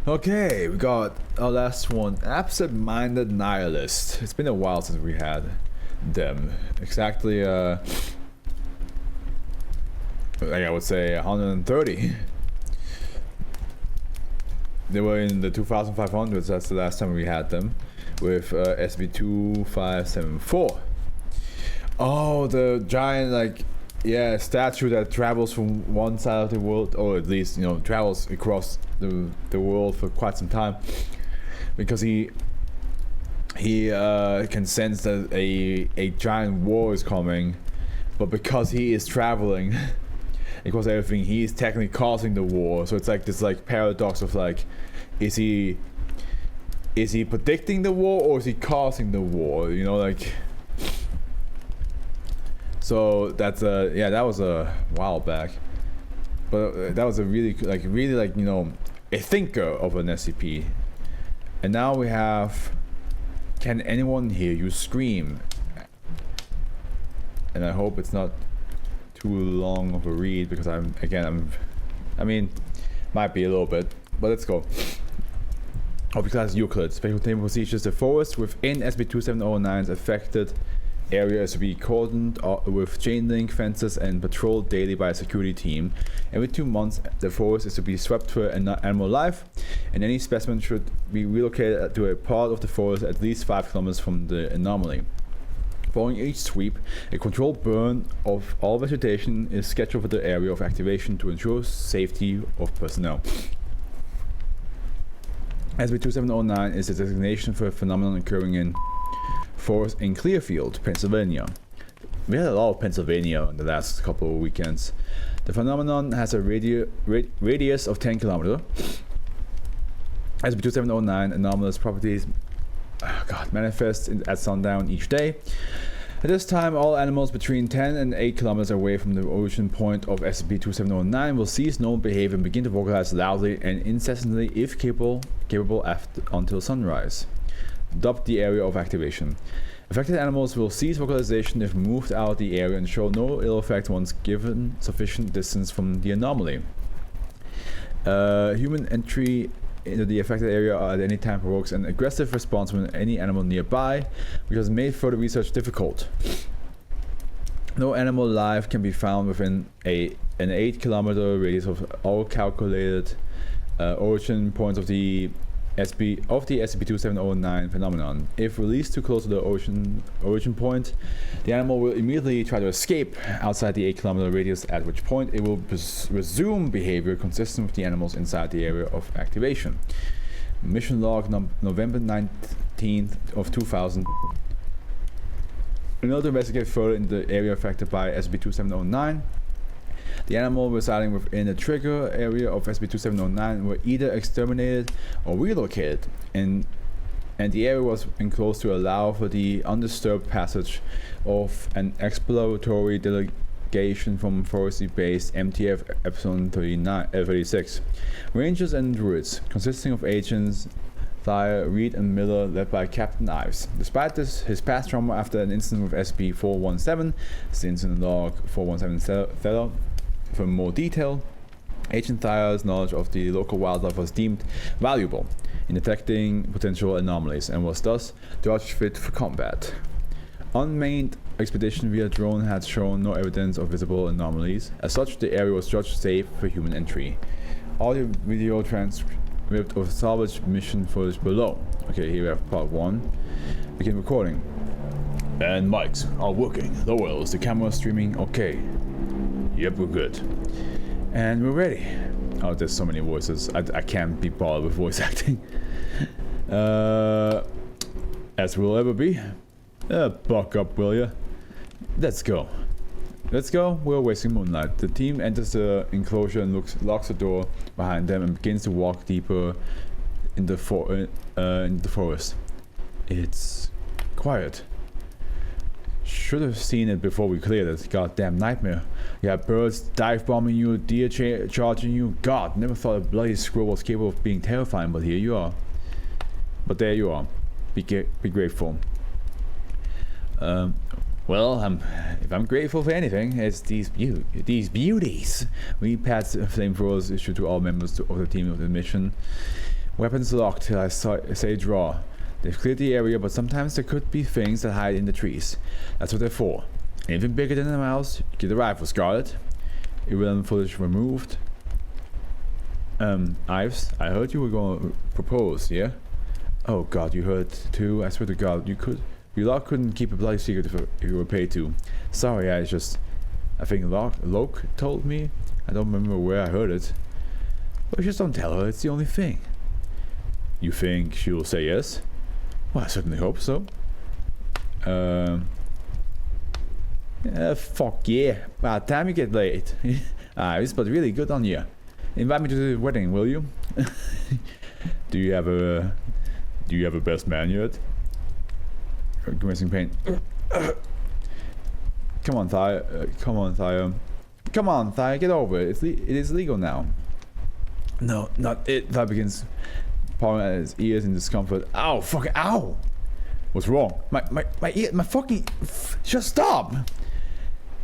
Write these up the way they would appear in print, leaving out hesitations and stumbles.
Okay, we got our last one. Absent-minded nihilist. It's been a while since we had them. Exactly, like I would say 130. They were in the 2500s. That's the last time we had them. With SCP-2574. Oh, the giant, like, yeah, statue that travels from one side of the world, or at least, you know, travels across the world for quite some time, because he can sense that a giant war is coming, but because he is traveling across everything, he is technically causing the war. So it's like this like paradox of like, is he predicting the war or is he causing the war? You know, like. So that's yeah, that was a while back, but that was a really like you know, a thinker of an SCP. And now we have, can anyone hear you scream? And I hope it's not too long of a read, because I mean, might be a little bit, but let's go. Object class Euclid. Special table procedures. The forest within SCP-2709's affected area is to be cordoned with chain link fences and patrolled daily by a security team. Every 2 months, the forest is to be swept for animal life, and any specimen should be relocated to a part of the forest at least 5 kilometers from the anomaly. Following each sweep, a controlled burn of all vegetation is scheduled for the area of activation to ensure safety of personnel. SCP-2709 is a designation for a phenomenon occurring in forest in Clearfield, Pennsylvania. We had a lot of Pennsylvania in the last couple of weekends. The phenomenon has a radius of 10 kilometers. SCP-2709 anomalous properties manifest at sundown each day. At this time, all animals between 10 and 8 kilometers away from the origin point of SCP-2709 will cease normal behavior and begin to vocalize loudly and incessantly if capable until sunrise. Dubbed the area of activation. Affected animals will cease vocalization if moved out of the area and show no ill effect once given sufficient distance from the anomaly. Human entry into the affected area at any time provokes an aggressive response from any animal nearby, which has made further research difficult. No animal life can be found within an 8-kilometer radius of all calculated origin points of the SCP-2709 phenomenon. If released too close to the origin point, the animal will immediately try to escape outside the 8-kilometer radius, at which point it will resume behavior consistent with the animals inside the area of activation. Mission log November 19th of 2000. In order to investigate further in the area affected by SCP-2709, the animal residing within the trigger area of SCP-2709 were either exterminated or relocated, and the area was enclosed to allow for the undisturbed passage of an exploratory delegation from forestry-based MTF Epsilon 36 Rangers and Druids, consisting of agents Thayer, Reed, and Miller, led by Captain Ives. Despite his past trauma after an incident with SCP-417, see incident log 417 for more detail, Agent Thayer's knowledge of the local wildlife was deemed valuable in detecting potential anomalies and was thus judged fit for combat. Unmanned expedition via drone had shown no evidence of visible anomalies. As such, the area was judged safe for human entry. Audio video transcript of salvage mission footage below. Okay, here we have part 1. Begin recording. And mics are working. Lowell, is the camera streaming okay? Yep, we're good. And we're ready. Oh, there's so many voices. I can't be bothered with voice acting. As we'll ever be. Buck up, will ya? Let's go. Let's go. We're wasting moonlight. The team enters the enclosure and locks the door behind them and begins to walk deeper in the forest. It's quiet. Should have seen it before we cleared it. Goddamn nightmare. You have birds dive bombing you, deer charging you. God, never thought a bloody squirrel was capable of being terrifying, but here you are. But there you are. Be grateful. Well, if I'm grateful for anything, it's these beauties. We pass flamethrowers issued to all members of the team of the mission. Weapons locked till I say draw. They've cleared the area, but sometimes there could be things that hide in the trees. That's what they're for. Anything bigger than a mouse, get the rifles, got it? Irrelevant footage removed. Ives, I heard you were gonna propose, yeah? Oh god, you heard too? I swear to god, your lot couldn't keep a bloody secret if you were paid to. Sorry, I think Loke told me. I don't remember where I heard it. But just don't tell her, it's the only thing. You think she'll say yes? Well, I certainly hope so. Fuck yeah. By the time you get late. Ives, but really good on you. Invite me to the wedding, will you? Do you have a best man yet? Commencing pain. Come on, Thia. Come on, Thia. Get over it. It is legal now. No, not it. Thia begins pawing at his ears in discomfort. Ow! Fucking ow! What's wrong? My ear. My fucking. Just stop!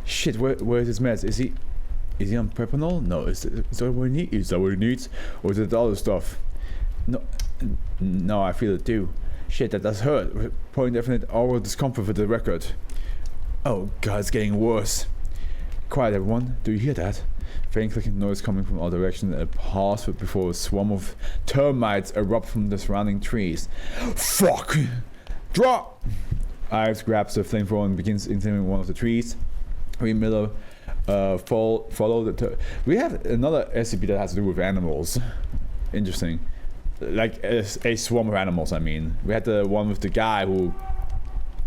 Shit. Where is his meds? Is he on Prepanol? No. Is that what he needs? Is that what he needs? Or is it the other stuff? No, I feel it too. Shit, that does hurt. Reporting definite oral discomfort for the record. Oh god, it's getting worse. Quiet everyone, do you hear that? Faint clicking noise coming from all directions. A pause before a swarm of termites erupt from the surrounding trees. Fuck! Drop! Ives grabs the flamethrower and begins incendiating one of the trees. We Miller follow the we have another SCP that has to do with animals. Interesting. Like a swarm of animals, I mean. We had the one with the guy who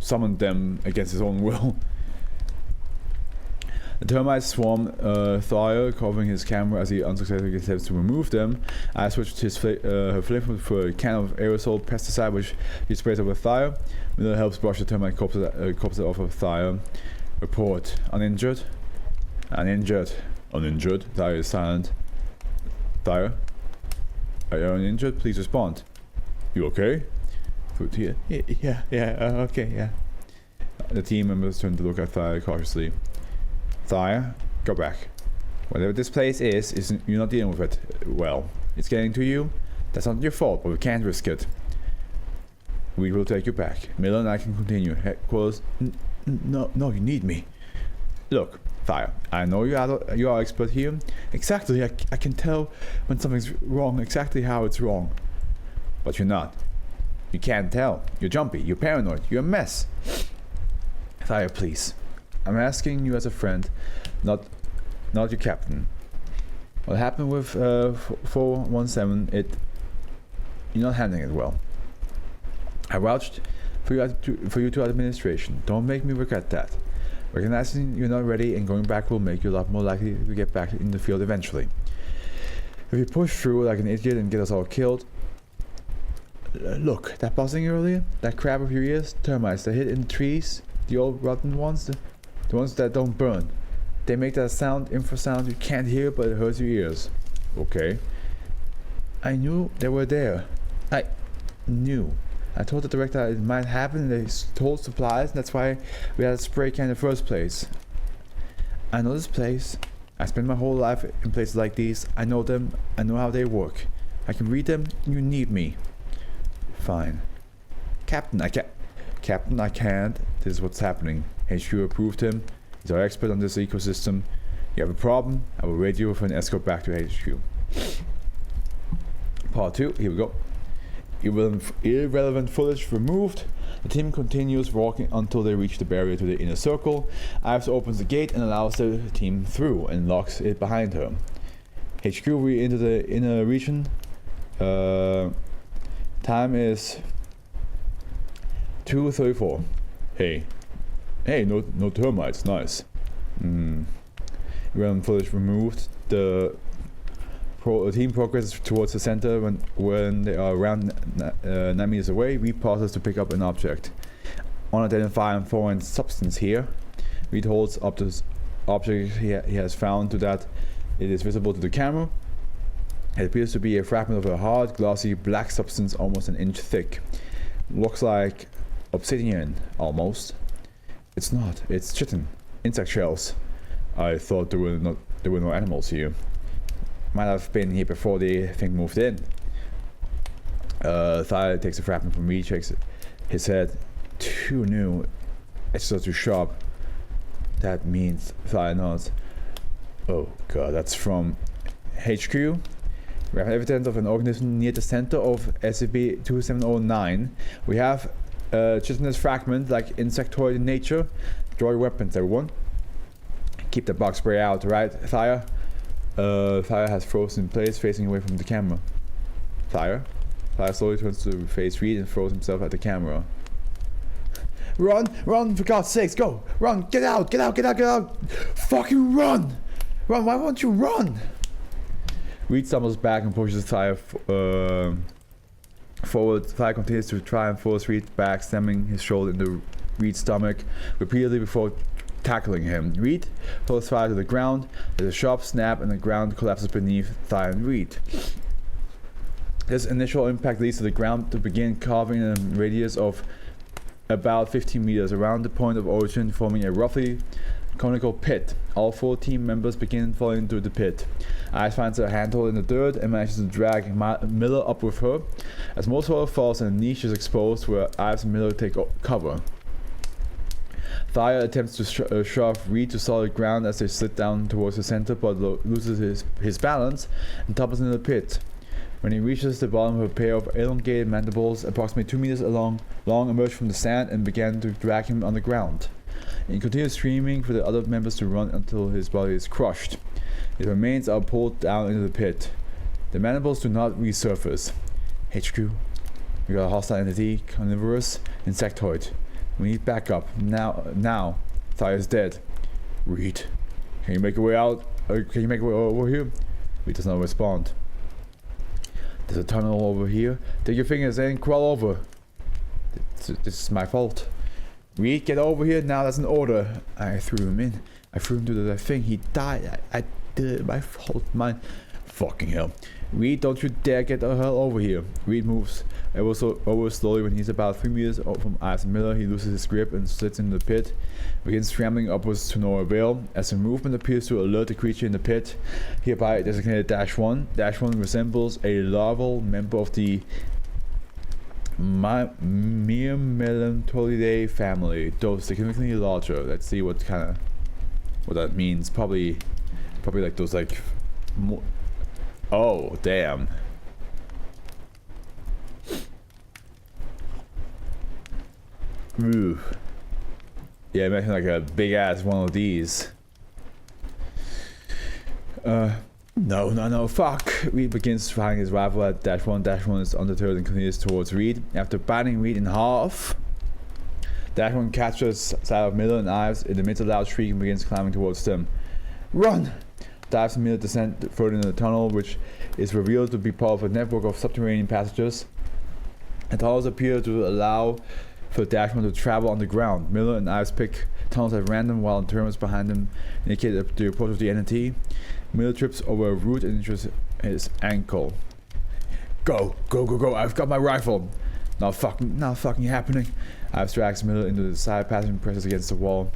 summoned them against his own will. The termites swarm Thia, covering his camera as he unsuccessfully attempts to remove them. I switched his her flamethrower for a can of aerosol pesticide, which he sprays over Thia. Miller helps brush the termite corpse off of Thia. Report. Uninjured? Uninjured. Uninjured. Thia is silent. Thia? Are you uninjured? Please respond. You okay? Food here. Yeah, okay, yeah. The team members turn to look at Thia cautiously. Thia, go back. Whatever this place is you're not dealing with it well. It's getting to you. That's not your fault, but we can't risk it. We will take you back. Miller and I can continue. Headquarters. No, you need me. Look, Thia, I know you are expert here. Exactly, I can tell when something's wrong, exactly how it's wrong. But you're not. You can't tell. You're jumpy, you're paranoid, you're a mess. Thia, please. I'm asking you as a friend, not your captain. What happened with 417, you're not handling it well. I vouched for you to administration. Don't make me regret that. Recognizing you're not ready and going back will make you a lot more likely to get back in the field eventually. If you push through like an idiot and get us all killed... Look, that buzzing earlier? That crab of your ears? Termites that hit in the trees? The old rotten ones? The ones that don't burn. They make that sound, infrasound you can't hear but it hurts your ears. Okay. I knew they were there. I knew. I told the director it might happen, they told supplies, that's why we had a spray can in the first place. I know this place. I spent my whole life in places like these. I know them, I know how they work. I can read them, you need me. Fine. Captain, I can't. This is what's happening. HQ approved him. He's our expert on this ecosystem. You have a problem, I will radio for an escort back to HQ. Part 2, here we go. Irrelevant footage removed. The team continues walking until they reach the barrier to the inner circle. Ives opens the gate and allows the team through and locks it behind her. HQ, we enter the inner region. Time is 2:34. Hey, no termites. Nice. Irrelevant footage removed. The team progresses towards the center when they are around 9 meters away. Reed pauses to pick up an object. Unidentified foreign substance here. Reed holds up this object he has found to that it is visible to the camera. It appears to be a fragment of a hard, glossy black substance almost an inch thick. Looks like obsidian, almost. It's not. It's chitin. Insect shells. I thought there were no animals here. Might have been here before the thing moved in. Thalia takes a fragment from Reed, shakes his head. Too new. It's still too sharp. That means Thalia nods. Oh god, that's from HQ. We have evidence of an organism near the center of SCP-2709. We have chitinous fragment, like insectoid in nature. Draw your weapons, everyone. Keep the bug spray out, right, Thalia? Thalia has frozen in place, facing away from the camera. Thalia slowly turns to face Reed and throws himself at the camera. Run! Run, for God's sakes, go! Run! Get out! Get out! Get out! Get out! Fucking run! Run! Why won't you run? Reed stumbles back and pushes Thalia forward. Thalia continues to try and force Reed back, slamming his shoulder into Reed's stomach repeatedly before tackling him. Reed throws Thalia to the ground. There's a sharp snap and the ground collapses beneath Thalia and Reed. This initial impact leads to the ground to begin carving in a radius of about 15 meters around the point of origin, forming a roughly conical pit. All 4 team members begin falling into the pit. Ives finds a handhold in the dirt and manages to drag Miller up with her. As most water falls and a niche is exposed where Ives and Miller take cover. Thalia attempts to shove Reed to solid ground as they slid down towards the center, but loses his balance and topples into the pit. When he reaches the bottom, a pair of elongated mandibles, approximately 2 meters long, emerge from the sand and began to drag him on the ground. He continues screaming for the other members to run until his body is crushed. His remains are pulled down into the pit. The mandibles do not resurface. HQ, we got a hostile entity, carnivorous, insectoid. We need backup. Now. Thalia is dead. Reed, can you make your way out? Can you make your way over here? Reed does not respond. There's a tunnel over here. Take your fingers in, crawl over. This is my fault. Reed, get over here now. That's an order. I threw him in. I threw him to the thing. He died. I did it. My fault. Mine. Fucking hell. Reed, don't you dare get the hell over here. Reed moves over slowly. When he's about 3 meters from Ives and Miller, he loses his grip and slips into the pit. Begins scrambling upwards to no avail. As the movement appears to alert the creature in the pit, hereby designated -1. -1 resembles a larval member of the Myrmelantolidae family, though significantly larger. Let's see what that means. Probably like those like more. Oh, damn. Ooh. Yeah, imagine like a big ass one of these. No, fuck. Reed begins firing his rifle at -1. -1 is undeterred and continues towards Reed. After biting Reed in half, -1 catches sight of Miller and Ives in the midst of a loud shriek and begins climbing towards them. Run! Ives and Miller descend further into the tunnel, which is revealed to be part of a network of subterranean passages. The tunnels appear to allow for -1 to travel underground. Miller and Ives pick tunnels at random while terminals behind them indicate the approach of the entity. Miller trips over a root and injures his ankle. Go! I've got my rifle! Not fucking happening. Ives drags Miller into the side passage and presses against the wall.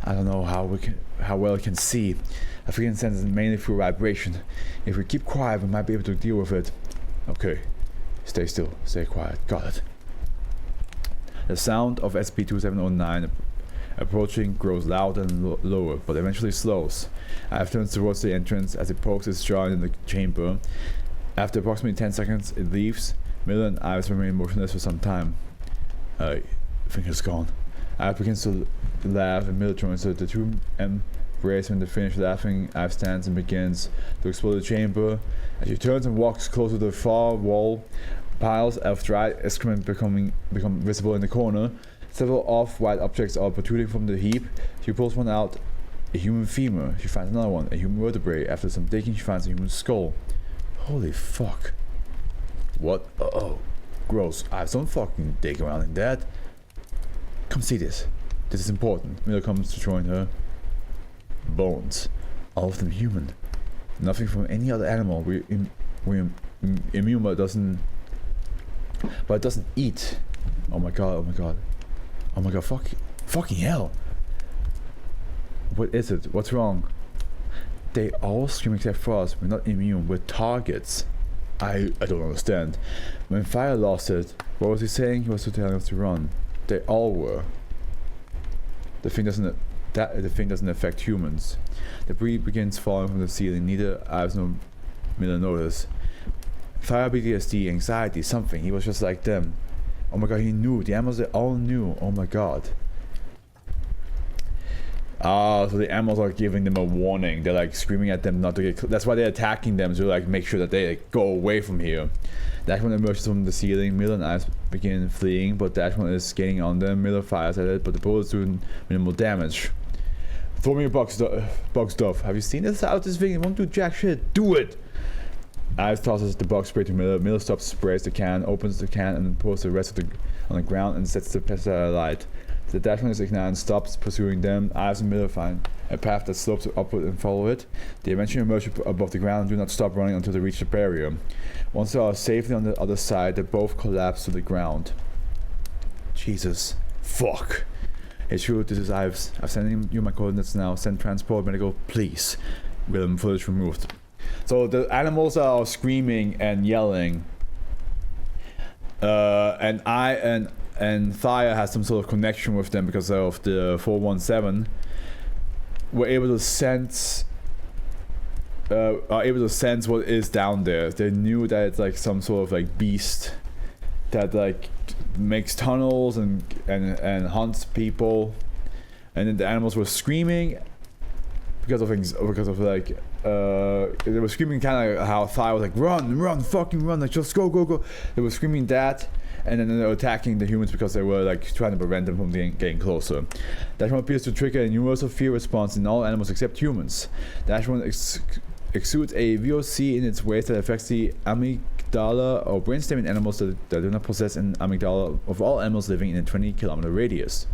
I don't know how well it can see. I think it senses mainly through vibration. If we keep quiet, we might be able to deal with it. Okay. Stay still. Stay quiet. Got it. The sound of SCP-2709 approaching grows louder and lower, but eventually slows. Ives turns towards the entrance as it pokes its jaw in the chamber. After approximately 10 seconds, it leaves. Miller and Ives remain motionless for some time. I think it's gone. Ives begins to laugh and Miller joins her. The two embrace. When they finish laughing, Ives stands and begins to explore the chamber. As she turns and walks closer to the far wall, piles of dried excrement become visible in the corner. Several off-white objects are protruding from the heap. She pulls one out, a human femur. She finds another one, a human vertebrae. After some digging, she finds a human skull. Holy fuck. What? Oh, gross. Ives, don't fucking dig around in that. Come see this. This is important. Miller comes to join her. Bones. All of them human. Nothing from any other animal. We're immune, but it doesn't eat. Oh my god, fucking hell. What is it? What's wrong? They all scream except for us. We're not immune. We're targets. I don't understand. When Fire lost it, what was he saying? He was telling us to run. They all were. The thing doesn't affect humans. Debris begins falling from the ceiling. Neither Ives nor Miller noticed. Fire PTSD, anxiety, something. He was just like them. Oh my god, he knew. The animals, they all knew. Oh my god. Ah, so the animals are giving them a warning. They're like screaming at them not to get. That's why they're attacking them, to like make sure that they like, go away from here. Dashman emerges from the ceiling. Miller and Ives begin fleeing, but Dashman is skating on them. Miller fires at it, but the bullets do minimal damage. Throw me your bug stuff. Have you seen this out? This thing? It won't do jack shit. Do it! Ives tosses the bug spray to Miller. Miller stops, sprays the can, opens the can, and pours the rest on the ground and sets the pesticide alight. The Dashman is ignited and stops pursuing them. Ives and Miller find a path that slopes upward and follow it. They eventually emerge above the ground and do not stop running until they reach the barrier. Once they are safely on the other side, they both collapse to the ground. Jesus. Fuck. Hey, sure, this is Ives. I'm sending you my coordinates now. Send transport, medical, please. With footage removed. So the animals are screaming and yelling. And Fire has some sort of connection with them because of the 417. We're able to sense what is down there. They knew that it's like some sort of like beast that like makes tunnels and hunts people. And then the animals were screaming because of like they were screaming kind of like how Fire was like run, fucking run, like just go. They were screaming that. And then they're attacking the humans because they were like trying to prevent them from getting closer. Dashman appears to trigger a universal fear response in all animals except humans. Dashman exudes a VOC in its waste that affects the amygdala or brainstem in animals that do not possess an amygdala of all animals living in a 20-kilometer radius.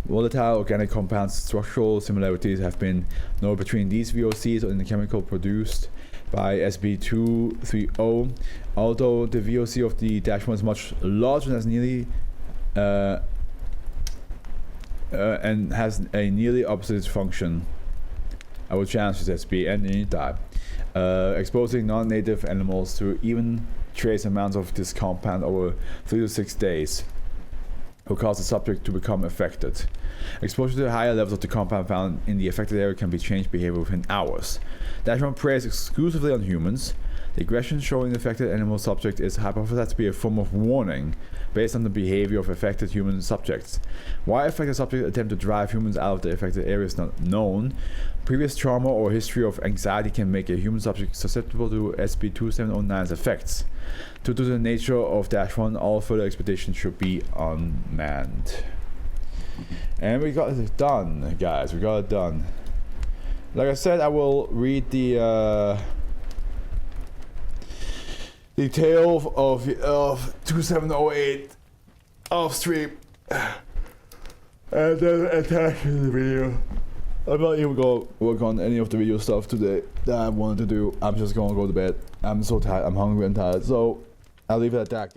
Volatile organic compounds, structural similarities have been noted between these VOCs and the chemical produced by SB230. Although the VOC of the Dashman is much larger and has nearly and has a nearly opposite function. I will challenge this SB and any die. Exposing non-native animals to even trace amounts of this compound over 3 to 6 days will cause the subject to become affected. Exposure to higher levels of the compound found in the affected area can be changed behavior within hours. Dashman preys exclusively on humans. The aggression shown in the affected animal subject is hypothesized to be a form of warning based on the behavior of affected human subjects. Why affected subjects attempt to drive humans out of the affected area is not known. Previous trauma or history of anxiety can make a human subject susceptible to SB2709's effects. Due to the nature of Dash-1, all further expeditions should be unmanned. And we got it done, guys. We got it done. Like I said, I will read the tale of 2708 off stream and then attach the video. I'm not even gonna work on any of the video stuff today that I wanted to do. I'm just gonna go to bed. I'm so tired. I'm hungry and tired. So I'll leave it at that, guys.